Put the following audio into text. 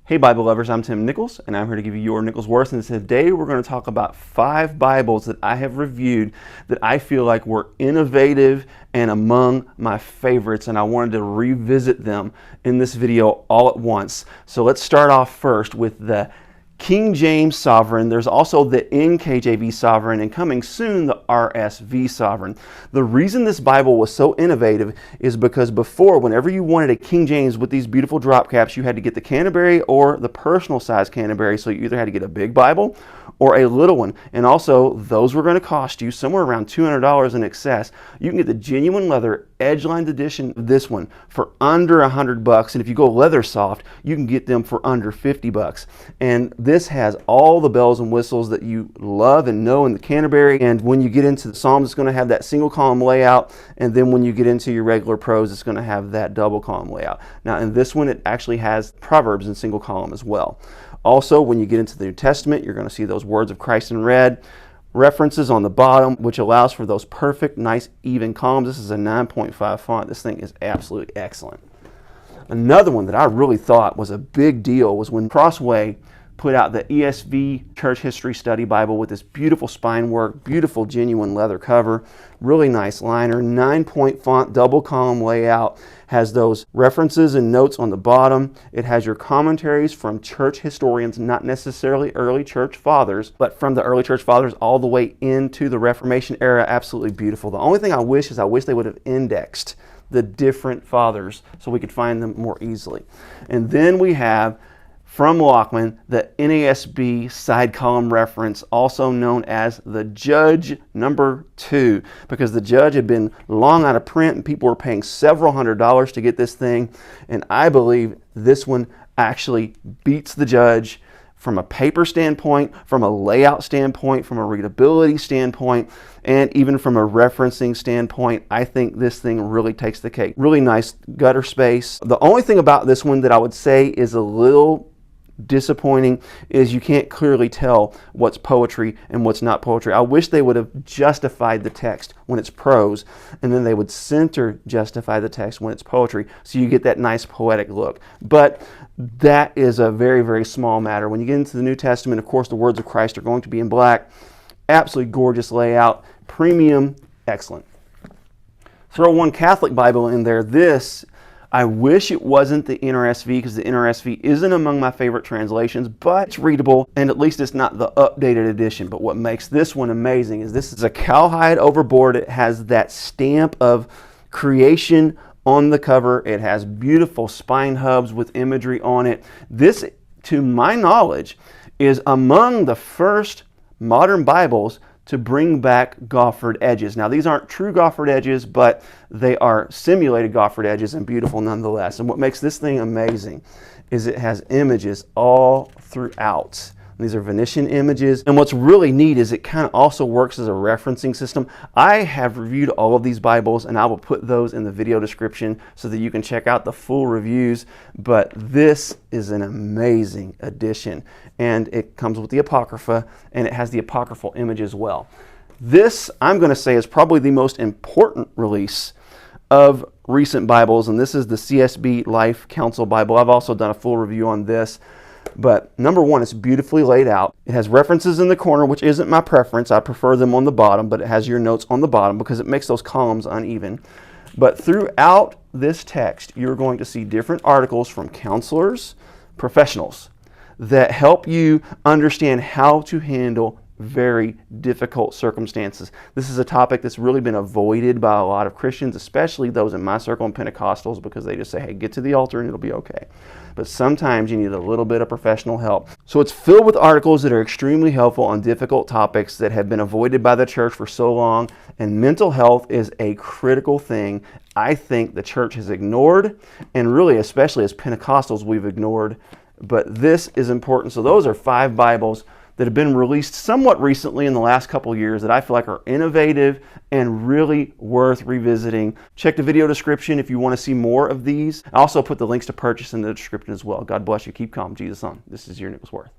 Hey Bible lovers, I'm Tim Nichols and I'm here to give you your Nichols Worth, and today we're going to talk about 5 Bibles that I have reviewed that I feel like were innovative and among my favorites, and I wanted to revisit them in this video all at once. So let's start off first with the King James Sovereign. There's also the NKJV Sovereign, and coming soon, the RSV Sovereign. The reason this Bible was so innovative is because before, whenever you wanted a King James with these beautiful drop caps, you had to get the Canterbury or the personal size Canterbury. So you either had to get a big Bible or a little one. And also, those were going to cost you somewhere around $200 in excess. You can get the genuine leather edge-lined edition of this one for under $100, and if you go Leathersoft, you can get them for under $50. And this has all the bells and whistles that you love and know in the Canterbury. And when you get into the Psalms, it's going to have that single column layout, and then when you get into your regular prose, it's going to have that double column layout. Now in this one, it actually has Proverbs in single column as well. Also, when you get into the New Testament, you're going to see those words of Christ in red, references on the bottom, which allows for those perfect, nice, even columns. This is a 9.5 font. This thing is absolutely excellent. Another one that I really thought was a big deal was when Crossway put out the ESV Church History Study Bible with this beautiful spine work, beautiful genuine leather cover, really nice liner, 9-point font, double column layout, has those references and notes on the bottom. It has your commentaries from church historians, not necessarily early church fathers, but from the early church fathers all the way into the Reformation era. Absolutely beautiful. The only thing I wish is I wish they would have indexed the different fathers so we could find them more easily. And then we have from Lockman, the NASB side column reference, also known as the Judge #2, because the Judge had been long out of print and people were paying several $100s to get this thing. And I believe this one actually beats the Judge from a paper standpoint, from a layout standpoint, from a readability standpoint, and even from a referencing standpoint. I think this thing really takes the cake. Really nice gutter space. The only thing about this one that I would say is a little disappointing is you can't clearly tell what's poetry and what's not poetry. I wish they would have justified the text when it's prose, and then they would center justify the text when it's poetry, so you get that nice poetic look. But that is a very, very small matter. When you get into the New Testament, of course, the words of Christ are going to be in black. Absolutely gorgeous layout, premium, excellent. Throw one Catholic Bible in there. This, I wish it wasn't the NRSV, because the NRSV isn't among my favorite translations, but it's readable, and at least it's not the updated edition. But what makes this one amazing is this is a Cowhide overboard. It has that stamp of creation on the cover. It has beautiful spine hubs with imagery on it. This, to my knowledge, is among the first modern Bibles to bring back goffered edges. Now, these aren't true goffered edges, but they are simulated goffered edges and beautiful nonetheless. And what makes this thing amazing is it has images all throughout. These are Venetian images. And what's really neat is it kind of also works as a referencing system. I have reviewed all of these Bibles, and I will put those in the video description so that you can check out the full reviews. But this is an amazing edition. And it comes with the Apocrypha, and it has the apocryphal image as well. This, I'm going to say, is probably the most important release of recent Bibles, and this is the CSB Life Counsel Bible. I've also done a full review on this. But number one, it's beautifully laid out. It has references in the corner, which isn't my preference. I prefer them on the bottom, but it has your notes on the bottom because it makes those columns uneven. But throughout this text, you're going to see different articles from counselors, professionals, that help you understand how to handle very difficult circumstances. This is a topic that's really been avoided by a lot of Christians, especially those in my circle and Pentecostals, because they just say, hey, get to the altar and it'll be okay. But sometimes you need a little bit of professional help. So it's filled with articles that are extremely helpful on difficult topics that have been avoided by the church for so long. And mental health is a critical thing I think the church has ignored, and really, especially as Pentecostals, we've ignored. But this is important. So those are 5 Bibles that have been released somewhat recently in the last couple of years that I feel like are innovative and really worth revisiting. Check the video description if you want to see more of these. I also put the links to purchase in the description as well. God bless you. Keep calm. Jesus on. This is your Nichols Worth.